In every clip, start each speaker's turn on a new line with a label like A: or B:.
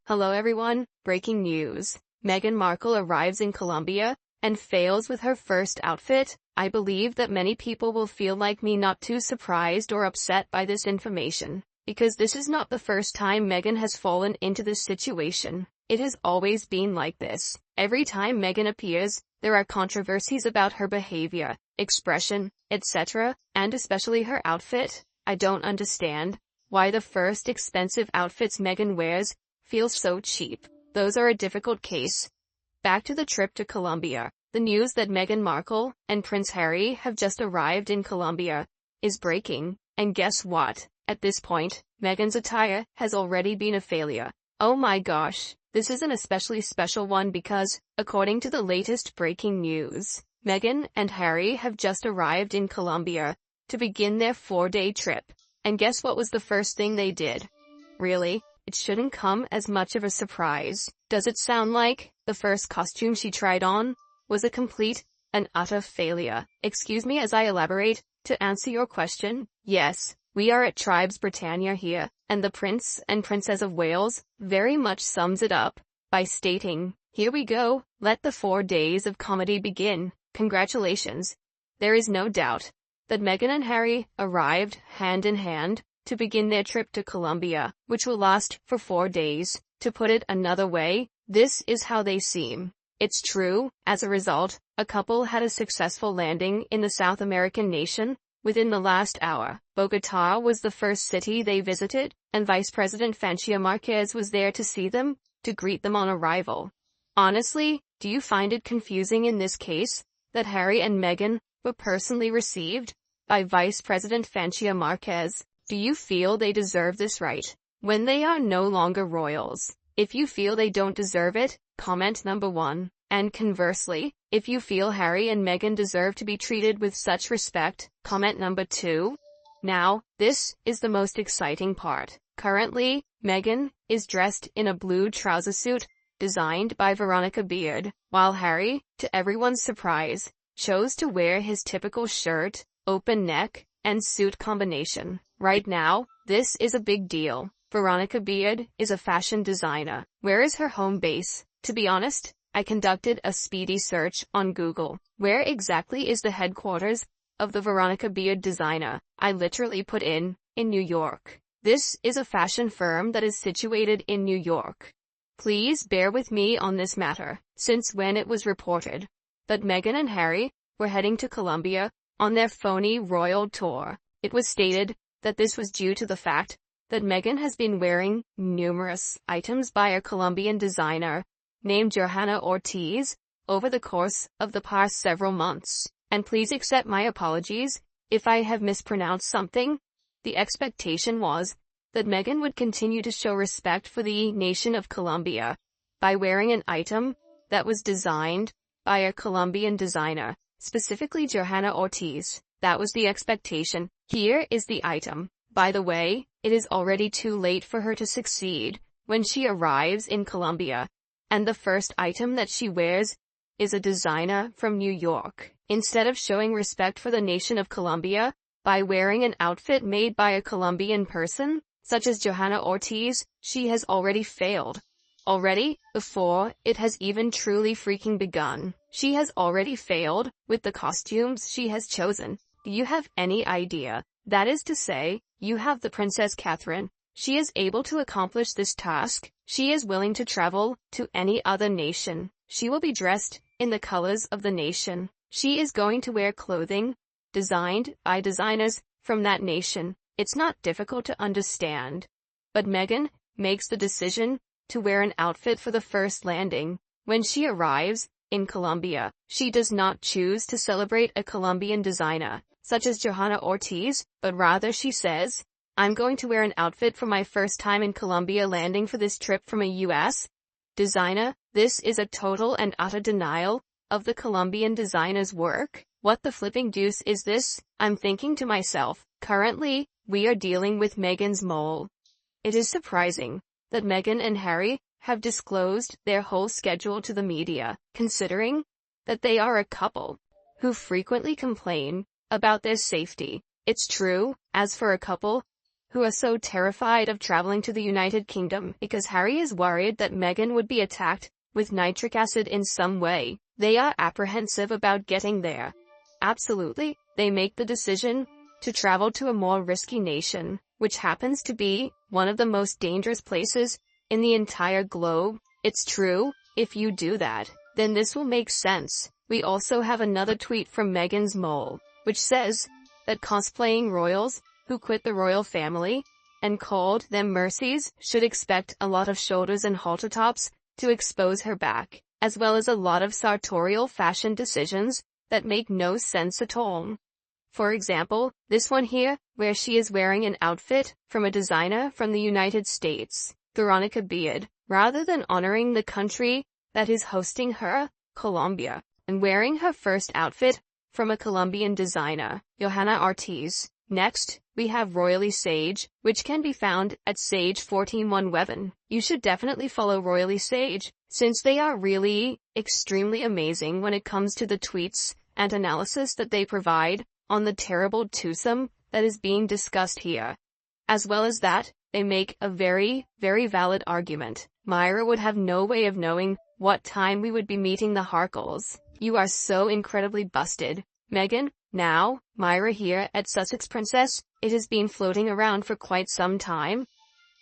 A: Hello everyone, breaking news. Meghan Markle arrives in Colombia and fails with her first outfit. I believe that many people will feel like me, not too surprised or upset by this information, because this is not the first time Meghan has fallen into this situation. It has always been like this. Every time Meghan appears, there are controversies about her behavior, expression, etc., and especially her outfit. I don't understand why the first expensive outfits Meghan wears feel so cheap. Those are a difficult case. Back to the trip to Colombia. The news that Meghan Markle and Prince Harry have just arrived in Colombia is breaking. And guess what? At this point, Meghan's attire has already been a failure. Oh my gosh, this is an especially special one because, according to the latest breaking news, Meghan and Harry have just arrived in Colombia to begin their 4-day trip. And guess what was the first thing they did? Really? It shouldn't come as much of a surprise. Does it sound like the first costume she tried on was a complete and utter failure? Excuse me as I elaborate to answer your question. Yes, we are at Tribes Britannia here, and the Prince and Princess of Wales very much sums it up by stating, "Here we go, let the 4 days of comedy begin." Congratulations. There is no doubt that Meghan and Harry arrived hand in hand to begin their trip to Colombia, which will last for 4 days. To put it another way, this is how they seem. It's true. As a result, a couple had a successful landing in the South American nation within the last hour. Bogotá was the first city they visited, and Vice President Francia Marquez was there to see them, to greet them on arrival. Honestly, do you find it confusing in this case that Harry and Meghan were personally received by Vice President Francia Marquez? Do you feel they deserve this right when they are no longer royals? If you feel they don't deserve it, comment number 1. And conversely, if you feel Harry and Meghan deserve to be treated with such respect, comment number 2. Now, this is the most exciting part. Currently, Meghan is dressed in a blue trouser suit designed by Veronica Beard, while Harry, to everyone's surprise, chose to wear his typical shirt, open neck, and suit combination. Right now, this is a big deal. Veronica Beard is a fashion designer. Where is her home base? To be honest, I conducted a speedy search on Google. Where exactly is the headquarters of the Veronica Beard designer? I literally put in New York. This is a fashion firm that is situated in New York. Please bear with me on this matter, since when it was reported that Meghan and Harry were heading to Colombia on their phony royal tour, it was stated that this was due to the fact that Meghan has been wearing numerous items by a Colombian designer named Johanna Ortiz over the course of the past several months. And please accept my apologies if I have mispronounced something. The expectation was that Meghan would continue to show respect for the nation of Colombia by wearing an item that was designed by a Colombian designer, specifically Johanna Ortiz. That was the expectation. Here is the item. By the way, it is already too late for her to succeed when she arrives in Colombia, and the first item that she wears is a designer from New York. Instead of showing respect for the nation of Colombia by wearing an outfit made by a Colombian person, such as Johanna Ortiz, she has already failed. Already, before it has even truly freaking begun. She has already failed with the costumes she has chosen. Do you have any idea? That is to say, you have the Princess Catherine. She is able to accomplish this task. She is willing to travel to any other nation. She will be dressed in the colors of the nation. She is going to wear clothing designed by designers from that nation. It's not difficult to understand. But Meghan makes the decision to wear an outfit for the first landing. When she arrives in Colombia, she does not choose to celebrate a Colombian designer, such as Johanna Ortiz, but rather she says, "I'm going to wear an outfit for my first time in Colombia landing for this trip from a US designer." This is a total and utter denial of the Colombian designer's work. What the flipping deuce is this? I'm thinking to myself. Currently, we are dealing with Meghan's mole. It is surprising that Meghan and Harry have disclosed their whole schedule to the media, considering that they are a couple who frequently complain about their safety. It's true, as for a couple who are so terrified of traveling to the United Kingdom because Harry is worried that Meghan would be attacked with nitric acid in some way. They are apprehensive about getting there. Absolutely, they make the decision to travel to a more risky nation, which happens to be one of the most dangerous places in the entire globe. It's true, if you do that, then this will make sense. We also have another tweet from Meghan's mole, which says that cosplaying royals who quit the royal family and called them mercies should expect a lot of shoulders and halter tops to expose her back, as well as a lot of sartorial fashion decisions that make no sense at all. For example, this one here, where she is wearing an outfit from a designer from the United States, Veronica Beard, rather than honoring the country that is hosting her, Colombia, and wearing her first outfit from a Colombian designer, Johanna Ortiz. Next, we have Royally Sage, which can be found at Sage141Webin. You should definitely follow Royally Sage, since they are really extremely amazing when it comes to the tweets and analysis that they provide on the terrible twosome that is being discussed here. As well as that, they make a very, very valid argument. Myra would have no way of knowing what time we would be meeting the Harkles. You are so incredibly busted, Meghan. Now, Myra here at Sussex Princess, it has been floating around for quite some time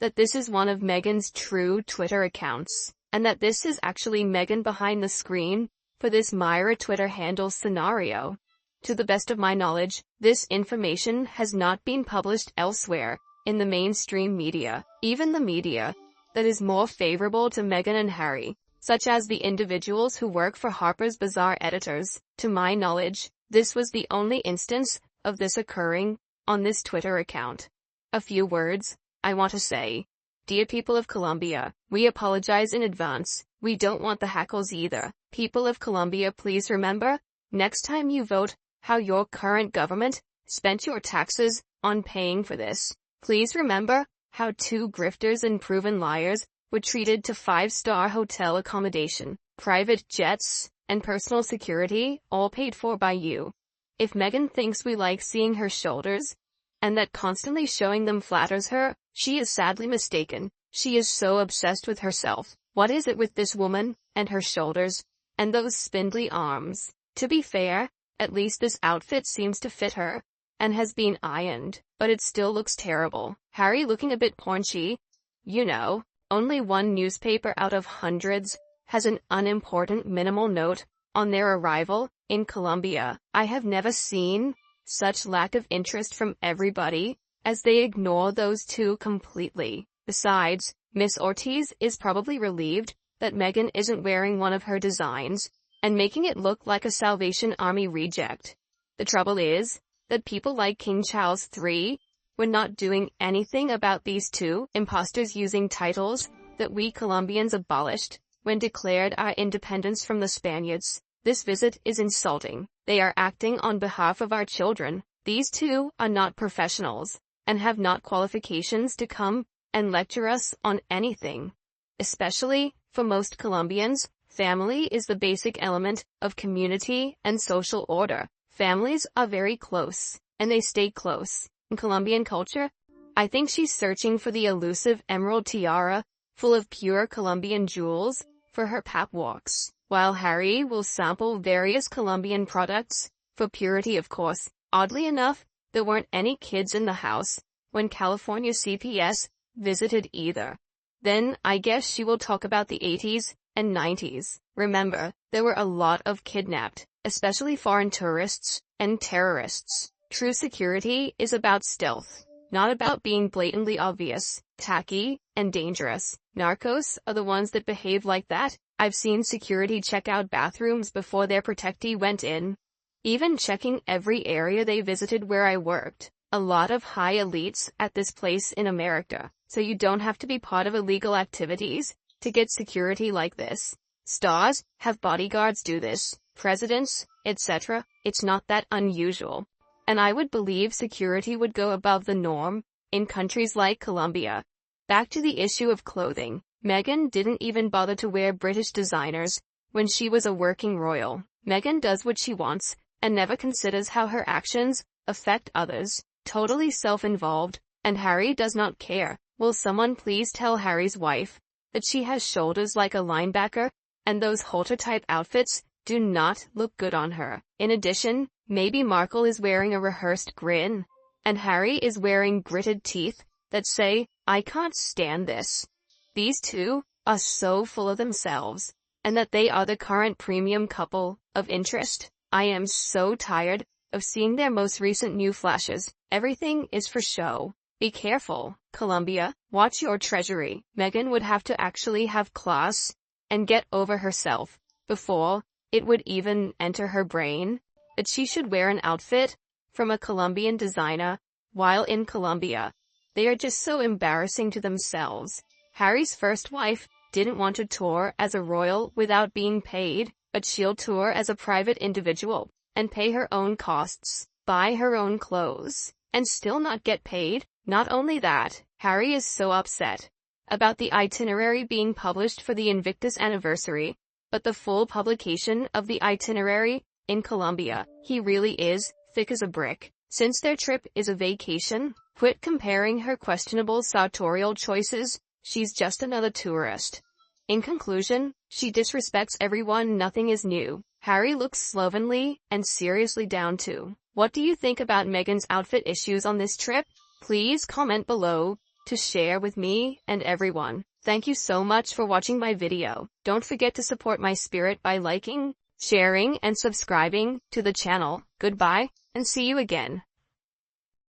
A: that this is one of Meghan's true Twitter accounts, and that this is actually Meghan behind the screen for this Myra Twitter handle scenario. To the best of my knowledge, this information has not been published elsewhere in the mainstream media, even the media that is more favorable to Meghan and Harry, such as the individuals who work for Harper's Bazaar editors. To my knowledge, this was the only instance of this occurring on this Twitter account. A few words I want to say. Dear people of Colombia, we apologize in advance. We don't want the hackles either. People of Colombia, please remember, next time you vote, how your current government spent your taxes on paying for this. Please remember how two grifters and proven liars were treated to 5-star hotel accommodation, private jets, and personal security, all paid for by you. If Meghan thinks we like seeing her shoulders, and that constantly showing them flatters her, she is sadly mistaken. She is so obsessed with herself. What is it with this woman, and her shoulders, and those spindly arms? To be fair, at least this outfit seems to fit her, and has been ironed, but it still looks terrible. Harry looking a bit paunchy. You know, only one newspaper out of hundreds has an unimportant minimal note on their arrival in Colombia. I have never seen such lack of interest from everybody, as they ignore those two completely. Besides, Miss Ortiz is probably relieved that Meghan isn't wearing one of her designs, and making it look like a Salvation Army reject. The trouble is that people like King Charles III were not doing anything about these two imposters using titles that we Colombians abolished when declared our independence from the Spaniards. This visit is insulting. They are acting on behalf of our children. These two are not professionals, and have not qualifications to come and lecture us on anything. Especially, for most Colombians, family is the basic element of community and social order. Families are very close, and they stay close. In Colombian culture, I think she's searching for the elusive emerald tiara, full of pure Colombian jewels, for her pap walks, while Harry will sample various Colombian products, for purity of course. Oddly enough, there weren't any kids in the house when California CPS visited either. Then, I guess she will talk about the 80s and 90s. Remember, there were a lot of kidnapped, especially foreign tourists and terrorists. True security is about stealth, not about being blatantly obvious, tacky, and dangerous. Narcos are the ones that behave like that. I've seen security check out bathrooms before their protectee went in, even checking every area they visited where I worked. A lot of high elites at this place in America, so you don't have to be part of illegal activities to get security like this. Stars have bodyguards do this, presidents, etc. It's not that unusual. And I would believe security would go above the norm in countries like Colombia. Back to the issue of clothing. Meghan didn't even bother to wear British designers when she was a working royal. Meghan does what she wants and never considers how her actions affect others. Totally self-involved, And Harry does not care. Will someone please tell Harry's wife that she has shoulders like a linebacker, and those halter-type outfits do not look good on her. In addition, maybe Markle is wearing a rehearsed grin, and Harry is wearing gritted teeth that say, "I can't stand this." These two are so full of themselves, and that they are the current premium couple of interest. I am so tired of seeing their most recent new flashes. Everything is for show. Be careful, Colombia. Watch your treasury. Meghan would have to actually have class and get over herself before it would even enter her brain that she should wear an outfit from a Colombian designer while in Colombia. They are just so embarrassing to themselves. Harry's first wife didn't want to tour as a royal without being paid, but she'll tour as a private individual and pay her own costs, buy her own clothes, and still not get paid. Not only that, Harry is so upset about the itinerary being published for the Invictus anniversary, but the full publication of the itinerary in Colombia, he really is thick as a brick. Since their trip is a vacation, quit comparing her questionable sartorial choices. She's just another tourist. In conclusion, she disrespects everyone. Nothing is new. Harry looks slovenly and seriously down too. What do you think about Meghan's outfit issues on this trip? Please comment below to share with me and everyone. Thank you so much for watching my video. Don't forget to support my spirit by liking, sharing, and subscribing to the channel. Goodbye, and see you again.